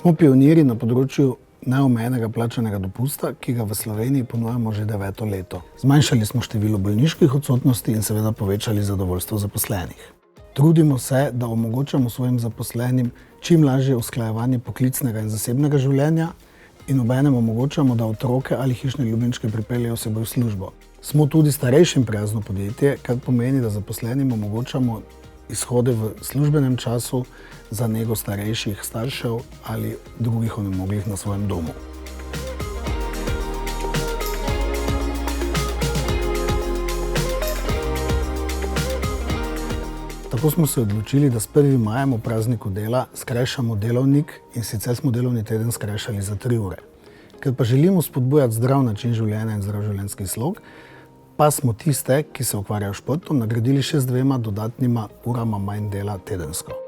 Smo pionirji na področju neomejenega plačanega dopusta, ki ga v Sloveniji ponujamo že 9. leto. Zmanjšali smo število bolniških odsotnosti in seveda povečali zadovoljstvo zaposlenih. Trudimo se, da omogočamo svojim zaposlenim čim lažje usklajevanje poklicnega in zasebnega življenja in obenem omogočamo, da otroke ali hišne ljubljenčke pripeljejo s seboj v službo. Smo tudi starejšim prijazno podjetje, kar pomeni, da zaposlenim omogočamo izhode v službenem času za nego starejših staršev ali drugih onemoglih na svojem domu. Tako smo se odločili, da s 1. majem ob prazniku dela skrajšamo delovnik in sicer smo delovni teden skrajšali za 3 ure. Ker pa želimo spodbujati zdrav način življenja in zdrav življenjski slog, pa smo tiste, ki se ukvarjajo s športom, nagradili še z 2 dodatnima urama manj dela tedensko.